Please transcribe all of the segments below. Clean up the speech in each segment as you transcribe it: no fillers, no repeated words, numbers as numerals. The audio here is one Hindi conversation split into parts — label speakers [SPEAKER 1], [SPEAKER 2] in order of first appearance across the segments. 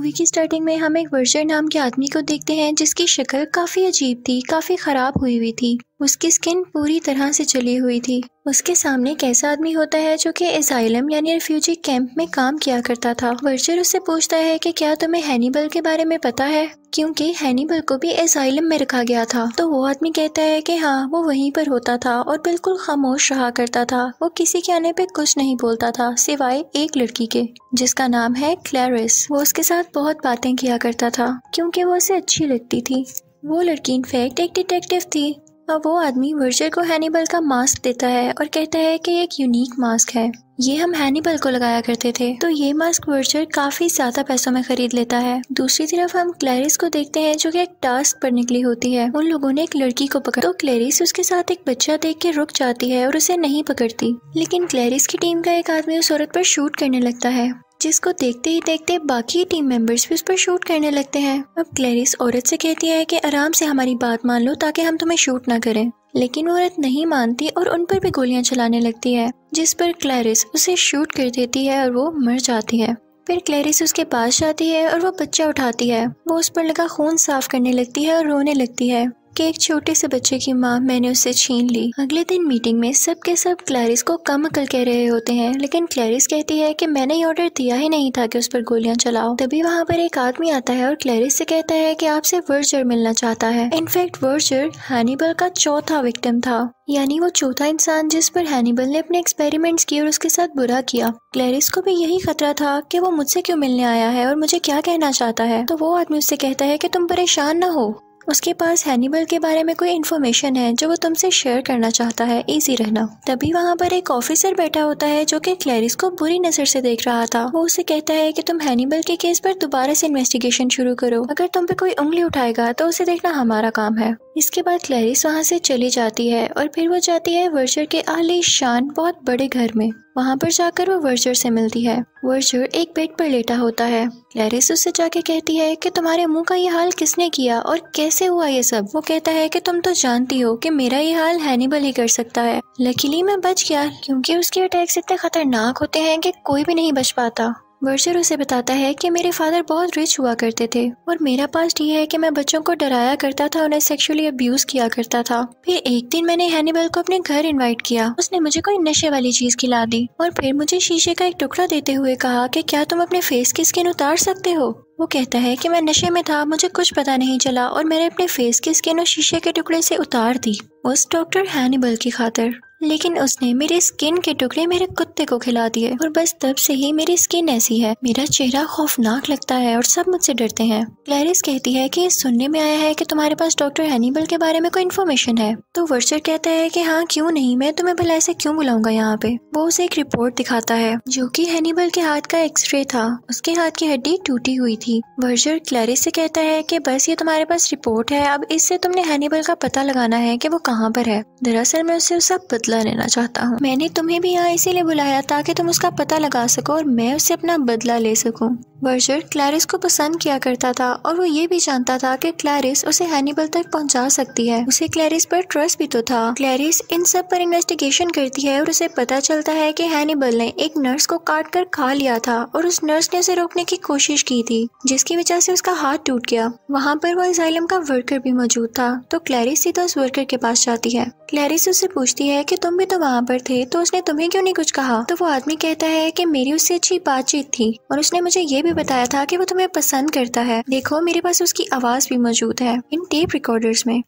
[SPEAKER 1] मूवी की स्टार्टिंग में हम एक वर्जर नाम के आदमी को देखते हैं जिसकी शक्ल काफी अजीब थी, काफी खराब हुई थी। उसकी स्किन पूरी तरह से जली हुई थी। उसके सामने एक ऐसा आदमी होता है जो कि एसाइलम यानी रिफ्यूजी कैंप में काम किया करता था। वर्जर उससे पूछता है कि क्या तुम्हें हैनिबल के बारे में पता है, क्योंकि हैनिबल को भी एसाइलम में रखा गया था। तो वो आदमी कहता है कि हाँ, वो वहीं पर होता था और बिल्कुल खामोश रहा करता था। वो किसी के आने पे कुछ नहीं बोलता था सिवाय एक लड़की के जिसका नाम है क्लैरिस। वो उसके साथ बहुत बातें किया करता था क्योंकि वो उसे अच्छी लगती थी। वो लड़की इनफैक्ट एक डिटेक्टिव थी। अब वो आदमी वर्जर को हैनिबल का मास्क देता है और कहता है कि एक यूनिक मास्क है, ये हम हैनिबल को लगाया करते थे। तो ये मास्क वर्जर काफी ज्यादा पैसों में खरीद लेता है। दूसरी तरफ हम क्लैरिस को देखते हैं जो कि एक टास्क पर निकली होती है। उन लोगों ने एक लड़की को पकड़ा तो क्लैरिस उसके साथ एक बच्चा देख के रुक जाती है और उसे नहीं पकड़ती। लेकिन क्लैरिस की टीम का एक आदमी उस औरत पर शूट करने लगता है, जिसको देखते ही देखते बाकी टीम मेंबर्स भी उस पर शूट करने लगते हैं। अब क्लैरिस औरत से कहती है कि आराम से हमारी बात मान लो ताकि हम तुम्हें शूट ना करें। लेकिन वो औरत नहीं मानती और उन पर भी गोलियां चलाने लगती है, जिस पर क्लैरिस उसे शूट कर देती है और वो मर जाती है। फिर क्लैरिस उसके पास जाती है और वो बच्चा उठाती है। वो उस पर लगा खून साफ करने लगती है और रोने लगती है कि एक छोटे से बच्चे की माँ मैंने उससे छीन ली। अगले दिन मीटिंग में सब के सब क्लैरिस को कम अकल कह रहे होते हैं, लेकिन क्लैरिस कहती है कि मैंने ये ऑर्डर दिया ही नहीं था कि उस पर गोलियां चलाओ। तभी वहाँ पर एक आदमी आता है और क्लैरिस से कहता है कि आपसे वर्जर मिलना चाहता है। इनफैक्ट वर्जर हैनिबल का चौथा विक्टिम था, यानी वो चौथा इंसान जिस पर हैनिबल ने अपने एक्सपेरिमेंट्स किए और उसके साथ बुरा किया। क्लैरिस को भी यही खतरा था कि वो मुझसे क्यों मिलने आया है और मुझे क्या कहना चाहता है। तो वो आदमी उससे कहता है कि तुम परेशान ना हो, उसके पास हैनिबल के बारे में कोई इन्फॉर्मेशन है जो वो तुमसे शेयर करना चाहता है, इजी रहना। तभी वहाँ पर एक ऑफिसर बैठा होता है जो कि क्लैरिस को बुरी नजर से देख रहा था। वो उसे कहता है कि तुम हैनिबल के केस पर दोबारा से इन्वेस्टिगेशन शुरू करो, अगर तुम पे कोई उंगली उठाएगा तो उसे देखना हमारा काम है। इसके बाद क्लैरिस वहाँ से चली जाती है और फिर वो जाती है वर्जर के आलीशान बहुत बड़े घर में। वहाँ पर जाकर वो वर्जर से मिलती है। वर्जर एक बेड पर लेटा होता है। क्लैरिस उससे जाके कहती है कि तुम्हारे मुंह का ये हाल किसने किया और कैसे हुआ ये सब। वो कहता है कि तुम तो जानती हो कि मेरा ये हाल हैनिबल ही कर सकता है। लकीली मैं बच गया क्योंकि उसके अटैक्स इतने खतरनाक होते हैं कि कोई भी नहीं बच पाता। वर्जर उसे बताता है कि मेरे फादर बहुत रिच हुआ करते थे और मेरा पास्ट ये है कि मैं बच्चों को डराया करता था, उन्हें सेक्सुअली अब्यूज किया करता था। फिर एक दिन मैंने हैनिबल को अपने घर इनवाइट किया। उसने मुझे कोई नशे वाली चीज खिला दी और फिर मुझे शीशे का एक टुकड़ा देते हुए कहा कि क्या तुम अपने फेस की स्किन उतार सकते हो। वो कहता है कि मैं नशे में था, मुझे कुछ पता नहीं चला और मैंने अपने फेस की स्किन उस शीशे के टुकड़े से उतार दी उस डॉक्टर हैनिबल की खातिर। लेकिन उसने मेरे स्किन के टुकड़े मेरे कुत्ते को खिला दिए और बस तब से ही मेरी स्किन ऐसी है, मेरा चेहरा खौफनाक लगता है और सब मुझसे डरते हैं। क्लैरिस कहती है कि सुनने में आया है कि तुम्हारे पास डॉक्टर हैनिबल के बारे में कोई इन्फॉर्मेशन है। तो वर्जर कहता है कि हाँ क्यों नहीं, मैं तुम्हें भला ऐसे क्यों बुलाऊंगा यहाँ पे। वो उसे एक रिपोर्ट दिखाता है जो कि हैनिबल के हाथ का एक्सरे था। उसके हाथ की हड्डी टूटी हुई थी। वर्जर क्लैरिस से कहता है कि बस ये तुम्हारे पास रिपोर्ट है, अब इससे तुमने हैनिबल का पता लगाना है कि वो कहाँ पर है। दरअसल मैं उससे उसका बदला लेना चाहता हूँ। मैंने तुम्हें भी यहाँ इसीलिए बुलाया ताकि तुम उसका पता लगा सको और मैं उससे अपना बदला ले सकूं। वर्जर क्लैरिस को पसंद किया करता था और वो ये भी जानता था कि क्लैरिस उसे हैनिबल तक पहुंचा सकती है। उसे क्लैरिस पर ट्रस्ट भी तो था। क्लैरिस इन सब पर इन्वेस्टिगेशन करती है और उसे पता चलता है कि हैनिबल ने एक नर्स को काट कर खा लिया था और उस नर्स ने उसे रोकने की कोशिश की थी, जिसकी वजह से उसका हाथ टूट गया। वहाँ पर वो असाइलम का वर्कर भी मौजूद था। तो क्लैरिस सीधा उस वर्कर के पास जाती है। क्लैरिस उससे पूछती है कि तुम भी तो वहाँ पर थे, तो उसने तुम्हें क्यों नहीं कुछ कहा। तो वो आदमी कहता है कि मेरी उससे अच्छी बातचीत थी और उसने मुझे ये भी बताया था कि वो तुम्हें पसंद करता है। देखो मेरे पास उसकी आवाज भी मौजूद है इन टेप रिकॉर्डर्स में।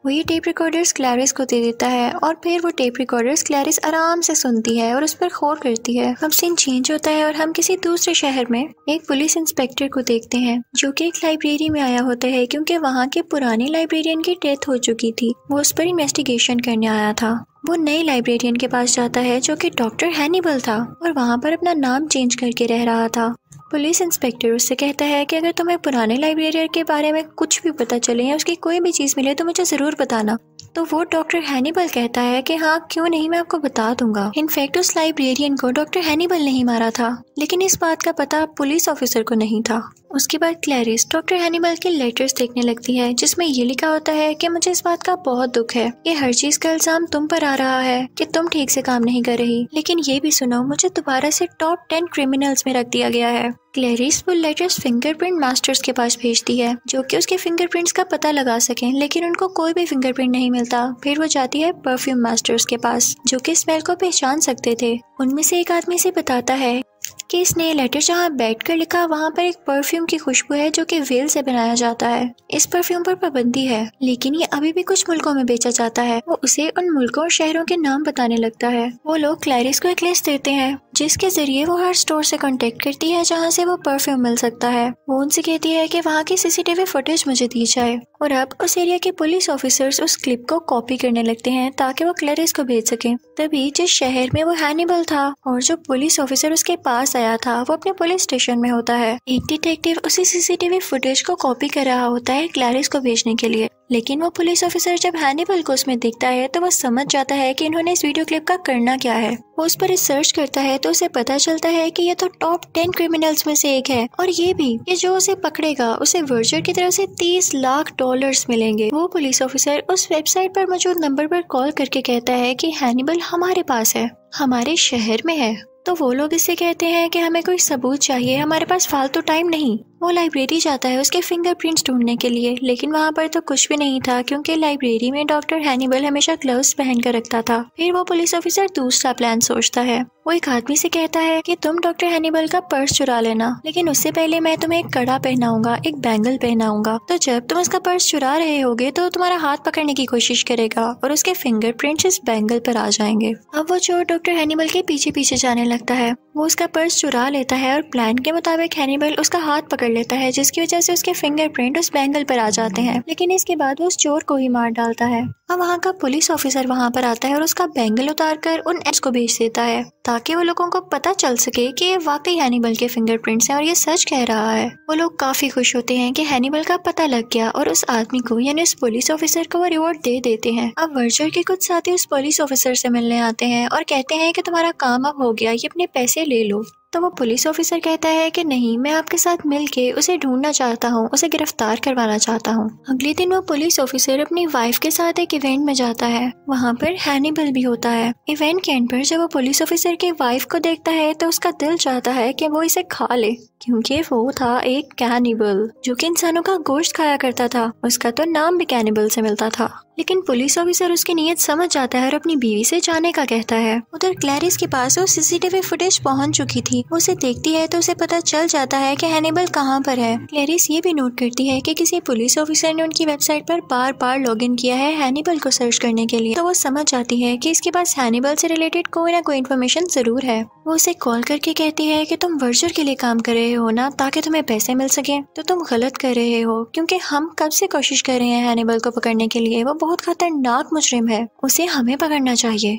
[SPEAKER 1] वो ये टेप रिकॉर्डर्स क्लैरिस को दे देता है और फिर वो टेप रिकॉर्डर्स क्लैरिस आराम से सुनती है और उस पर गौर करती है। अब सीन चेंज होता है और हम किसी दूसरे शहर में एक पुलिस इंस्पेक्टर को देखते हैं जो कि एक लाइब्रेरी में आया होता है क्योंकि वहाँ के पुराने लाइब्रेरियन की डेथ हो चुकी थी। वो उस पर इन्वेस्टिगेशन करने आया था। वो नए लाइब्रेरियन के पास जाता है जो कि डॉक्टर हैनिबल था और वहाँ पर अपना नाम चेंज करके रह रहा था। पुलिस इंस्पेक्टर उससे कहता है कि अगर तुम्हें पुराने लाइब्रेरियन के बारे में कुछ भी पता चले या उसकी कोई भी चीज मिले तो मुझे जरूर बताना। तो वो डॉक्टर हैनिबल कहता है कि हाँ क्यों नहीं, मैं आपको बता दूंगा। इनफैक्ट उस लाइब्रेरियन को डॉक्टर हैनिबल नहीं मारा था, लेकिन इस बात का पता पुलिस ऑफिसर को नहीं था। उसके बाद क्लैरिस डॉक्टर हैनिबल के लेटर्स देखने लगती है जिसमें ये लिखा होता है कि मुझे इस बात का बहुत दुख है कि हर चीज का इल्जाम तुम पर आ रहा है कि तुम ठीक से काम नहीं कर रही, लेकिन ये भी सुनो मुझे दोबारा से टॉप 10 क्रिमिनल्स में रख दिया गया है। क्लैरिस वो लेटर्स फिंगरप्रिंट मास्टर्स के पास भेजती है जो कि उसके फिंगरप्रिंट्स का पता लगा सकें, लेकिन उनको कोई भी फिंगरप्रिंट नहीं मिलता। फिर वो जाती है परफ्यूम मास्टर्स के पास जो कि स्मेल को पहचान सकते थे। उनमें से एक आदमी से बताता है कि इसने लेटर जहाँ बैठकर लिखा वहाँ पर एक परफ्यूम की खुशबू है जो कि वेल से बनाया जाता है। इस परफ्यूम पर पाबंदी है लेकिन ये अभी भी कुछ मुल्कों में बेचा जाता है। वो उसे उन मुल्कों और शहरों के नाम बताने लगता है। वो लोग क्लैरिस को एक लिस्ट देते हैं जिसके जरिए वो हर स्टोर से कांटेक्ट करती है जहाँ से वो परफ्यूम मिल सकता है। वो उनसे कहती है कि वहाँ की सीसीटीवी फुटेज मुझे दी जाए और अब उस एरिया के पुलिस ऑफिसर्स उस क्लिप को कॉपी करने लगते हैं ताकि वो क्लैरिस को भेज सके। तभी जिस शहर में वो हैनिबल था और जो पुलिस ऑफिसर उसके पास आया था वो अपने पुलिस स्टेशन में होता है। एक डिटेक्टिव उसी सीसीटीवी फुटेज को कॉपी कर रहा होता है क्लैरिस को भेजने के लिए, लेकिन वो पुलिस ऑफिसर जब हैनिबल को उसमें देखता है तो वो समझ जाता है कि इन्होंने इस वीडियो क्लिप का करना क्या है। वो उस पर रिसर्च करता है तो उसे पता चलता है कि ये तो टॉप 10 क्रिमिनल्स में से एक है और ये भी कि जो उसे पकड़ेगा उसे वर्जर की तरफ से $30 लाख मिलेंगे। वो पुलिस ऑफिसर उस वेबसाइट पर मौजूद नंबर पर कॉल करके कहता है कि हैनिबल हमारे पास है, हमारे शहर में है। तो वो लोग इससे कहते हैं कि हमें कोई सबूत चाहिए, हमारे पास फालतू टाइम नहीं। वो लाइब्रेरी जाता है उसके फिंगरप्रिंट्स ढूंढने के लिए, लेकिन वहाँ पर तो कुछ भी नहीं था क्योंकि लाइब्रेरी में डॉक्टर हैनिबल हमेशा ग्लव्स पहन कर रखता था। फिर वो पुलिस ऑफिसर दूसरा प्लान सोचता है। वो एक आदमी से कहता है कि तुम डॉक्टर हैनिबल का पर्स चुरा लेना, लेकिन उससे पहले मैं तुम्हें एक कड़ा पहनाऊंगा, एक बैंगल पहनाऊंगा। तो जब तुम उसका पर्स चुरा रहे होगे तो तुम्हारा हाथ पकड़ने की कोशिश करेगा और उसके फिंगरप्रिंट्स इस बैंगल पर आ जाएंगे। अब वो चोर डॉक्टर हैनिबल के पीछे पीछे जाने लगता है। वो उसका पर्स चुरा लेता है और प्लान के मुताबिक हैनिबल उसका हाथ पकड़ लेता है जिसकी वजह से उसके फिंगरप्रिंट उस बैंगल पर आ जाते हैं, लेकिन इसके बाद वो उस चोर को ही मार डालता है। अब वहाँ का पुलिस ऑफिसर वहाँ पर आता है और उसका बैंगल उतार कर उन एड्स को भेज देता है ताकि वो लोगों को पता चल सके कि ये वाकई हैनिबल के फिंगरप्रिंट्स हैं और ये सच कह रहा है। वो लोग काफी खुश होते हैं कि हैनिबल का पता लग गया और उस आदमी को यानी उस पुलिस ऑफिसर को वो रिवॉर्ड दे देते हैं। अब वर्जर के कुछ साथी उस पुलिस ऑफिसर से मिलने आते हैं और कहते हैं कि तुम्हारा काम अब हो गया, ये अपने पैसे ले लो। तो वो पुलिस ऑफिसर कहता है कि नहीं, मैं आपके साथ मिलके उसे ढूंढना चाहता हूँ, उसे गिरफ्तार करवाना चाहता हूँ। अगले दिन वो पुलिस ऑफिसर अपनी वाइफ के साथ एक इवेंट में जाता है। वहाँ पर हैनिबल भी होता है। इवेंट के एंड पर जब वो पुलिस ऑफिसर की वाइफ को देखता है तो उसका दिल चाहता है कि वो इसे खा ले क्योंकि वो था एक कैनिबल जो कि इंसानों का गोश्त खाया करता था। उसका तो नाम भी कैनिबल से मिलता था। लेकिन पुलिस ऑफिसर उसकी नीयत समझ जाता है और अपनी बीवी से जाने का कहता है। उधर क्लैरिस के पास वो सीसीटीवी फुटेज पहुंच चुकी थी। वो उसे देखती है तो उसे पता चल जाता है कि हैनिबल कहाँ पर है। क्लैरिस ये भी नोट करती है कि किसी पुलिस ऑफिसर ने उनकी वेबसाइट पर बार बार लॉग इन किया है हैनिबल को सर्च करने के लिए। तो वो समझ जाती है कि इसके पास हैनिबल से रिलेटेड कोई ना कोई इन्फॉर्मेशन जरूर है। वो उसे कॉल करके कहती है कि तुम वर्जर के लिए काम कर रहे हो ना ताकि तुम्हें पैसे मिल सके, तो तुम गलत कर रहे हो क्योंकि हम कब से कोशिश कर रहे हैं हैनिबल को पकड़ने के लिए। वो बहुत खतरनाक मुजरिम है, उसे हमें पकड़ना चाहिए।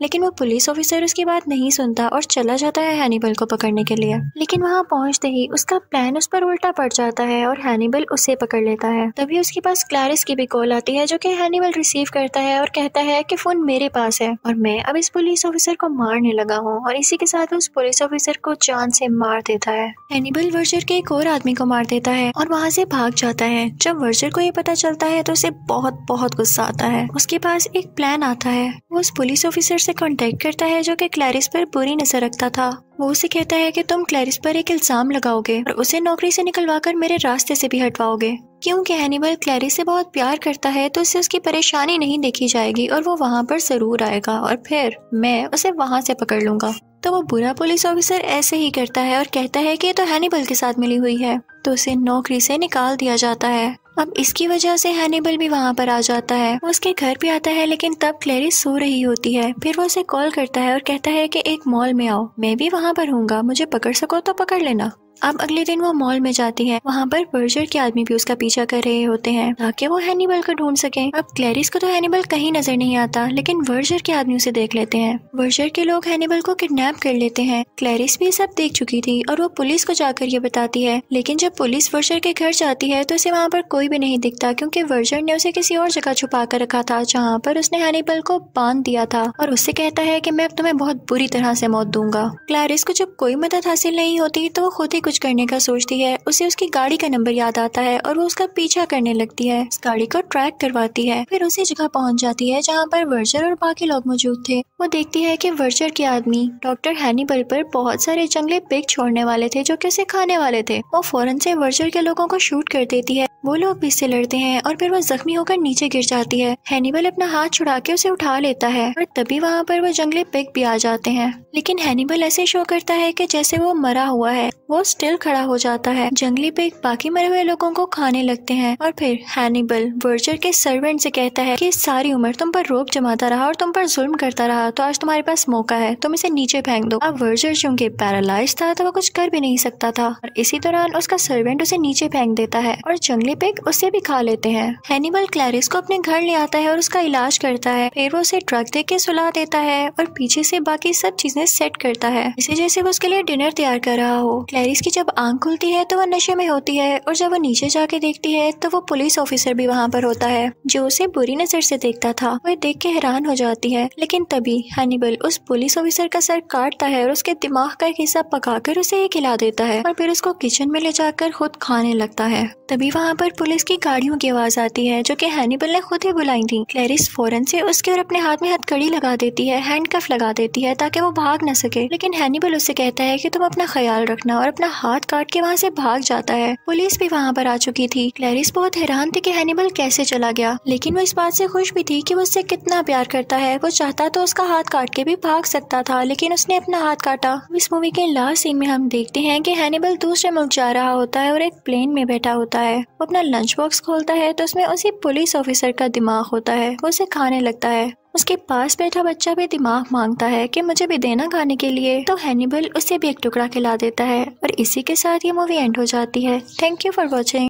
[SPEAKER 1] लेकिन वो पुलिस ऑफिसर उसकी बात नहीं सुनता और चला जाता है हैनिबल को पकड़ने के लिए। लेकिन वहाँ पहुँचते ही उसका प्लान उस पर उल्टा पड़ जाता है और हैनिबल उसे पकड़ लेता है। तभी उसके पास क्लैरिस की भी कॉल आती है जो कि हैनिबल रिसीव करता है और कहता है कि फोन मेरे पास है और मैं अब इस पुलिस ऑफिसर को मारने लगा हूँ। और इसी के साथ उस पुलिस ऑफिसर को जान से मार देता है। हैनिबल वर्जर के एक और आदमी को मार देता है और वहाँ से भाग जाता है। जब वर्जर को ये पता चलता है तो उसे बहुत बहुत गुस्सा आता है। उसके पास एक प्लान आता है। वो उस पुलिस ऑफिसर से कांटेक्ट करता है जो कि क्लैरिस पर बुरी नजर रखता था। वो उसे कहता है कि तुम क्लैरिस पर एक इल्जाम लगाओगे और उसे नौकरी से निकलवाकर मेरे रास्ते से भी हटवाओगे। क्योंकि हैनिबल क्लैरिस से बहुत प्यार करता है तो उससे उसकी परेशानी नहीं देखी जाएगी और वो वहाँ पर जरूर आएगा और फिर मैं उसे वहाँ से पकड़ लूंगा। तो वो बुरा पुलिस ऑफिसर ऐसे ही करता है और कहता है कि ये तो हैनिबल के साथ मिली हुई है, तो उसे नौकरी से निकाल दिया जाता है। अब इसकी वजह से हैनिबल भी वहाँ पर आ जाता है। वो उसके घर पे आता है लेकिन तब क्लैरिस सो रही होती है। फिर वो उसे कॉल करता है और कहता है कि एक मॉल में आओ, मैं भी वहाँ पर हूँगा, मुझे पकड़ सको तो पकड़ लेना। अब अगले दिन वो मॉल में जाती है। वहाँ पर वर्जर के आदमी भी उसका पीछा कर रहे होते हैं ताकि वो हैनिबल को ढूंढ सके। अब क्लैरिस को तो हैनिबल कहीं नजर नहीं आता, लेकिन वर्जर के आदमी उसे देख लेते हैं। वर्जर के लोग हैनिबल को किडनैप कर लेते हैं। क्लैरिस भी सब देख चुकी थी और वो पुलिस को जाकर ये बताती है। लेकिन जब पुलिस वर्जर के घर जाती है तो उसे वहाँ पर कोई भी नहीं दिखता क्योंकि वर्जर ने उसे किसी और जगह छुपा कर रखा था जहाँ पर उसने हैनिबल को बांध दिया था और उससे कहता है कि मैं अब तुम्हें बहुत बुरी तरह से मौत दूंगा। क्लैरिस को जब कोई मदद हासिल नहीं होती तो वो खुद ही कुछ करने का सोचती है, उसे उसकी गाड़ी का नंबर याद आता है और वो उसका पीछा करने लगती है, उस गाड़ी को ट्रैक करवाती है। फिर उसी जगह पहुंच जाती है जहाँ पर वर्जर और बाकी लोग मौजूद थे। वो देखती है कि वर्जर के आदमी डॉक्टर हैनिबल पर बहुत सारे जंगली पिग छोड़ने वाले थे जो कि उसे खाने वाले थे। वो फौरन से वर्जर के लोगों को शूट कर देती है। वो लोग भी इससे लड़ते हैं और फिर वो जख्मी होकर नीचे गिर जाती है। हैनिबल अपना हाथ छुड़ा के उसे उठा लेता है और तभी वहाँ पर वो जंगली पिग भी आ जाते हैं, लेकिन हैनिबल ऐसे शो करता है कि जैसे वो मरा हुआ है। वो स्टिल खड़ा हो जाता है। जंगली पिग बाकी मरे हुए लोगों को खाने लगते हैं और फिर हैनिबल वर्जर के सर्वेंट से कहता है कि सारी उम्र तुम पर रोब जमाता रहा और तुम पर जुल्म करता रहा, तो आज तुम्हारे पास मौका है, तुम इसे नीचे फेंक दो। अब वर्जर चूंकि पैरालाइज था तो वो कुछ कर भी नहीं सकता था और इसी दौरान उसका सर्वेंट उसे नीचे फेंक देता है और जंगली पिग उसे भी खा लेते हैं। हैनिबल क्लैरिस को अपने घर ले आता है और उसका इलाज करता है। फिर वो उसे ड्रग दे के सुला देता है और पीछे से बाकी सब चीजें सेट करता है, इसे जैसे वो उसके लिए डिनर तैयार कर रहा हो। क्लैरिस की जब आंख खुलती है तो वो नशे में होती है और जब वो नीचे जाके देखती है तो वो पुलिस ऑफिसर भी वहाँ पर होता है जो उसे बुरी नजर से देखता था। वह देख के हैरान हो जाती है, लेकिन तभी हैनिबल उस पुलिस ऑफिसर का सर काटता है और उसके दिमाग का एक हिस्सा पकाकर उसे ये खिला देता है और फिर उसको किचन में ले जाकर खुद खाने लगता है। तभी वहाँ पर पुलिस की गाड़ियों की आवाज आती है जो कि हैनिबल ने खुद ही बुलाई थी। क्लैरिस फौरन से उसके और अपने हाथ में हथकड़ी लगा देती है, हैंडकफ लगा देती है ताकि वो भाग न सके, लेकिन हैनिबल उससे कहता है कि तुम अपना ख्याल रखना और अपना हाथ काट के वहाँ से भाग जाता है। पुलिस भी वहाँ पर आ चुकी थी। क्लैरिस बहुत हैरान थी कि हैनिबल कैसे चला गया, लेकिन वो इस बात से खुश भी थी कि वो उससे कितना प्यार करता है। वो चाहता तो उसका हाथ काट के भी भाग सकता था, लेकिन उसने अपना हाथ काटा। इस मूवी के लास्ट सीन में हम देखते हैं कि हैनिबल दूसरे मुल्क जा रहा होता है और एक प्लेन में बैठा होता है। वो अपना लंच बॉक्स खोलता है तो उसमें उसी पुलिस ऑफिसर का दिमाग होता है। वो उसे खाने लगता है। उसके पास बैठा बच्चा भी दिमाग मांगता है कि मुझे भी देना खाने के लिए, तो हैनिबल उसे भी एक टुकड़ा खिला देता है और इसी के साथ ये मूवी एंड हो जाती है। Thank you for watching.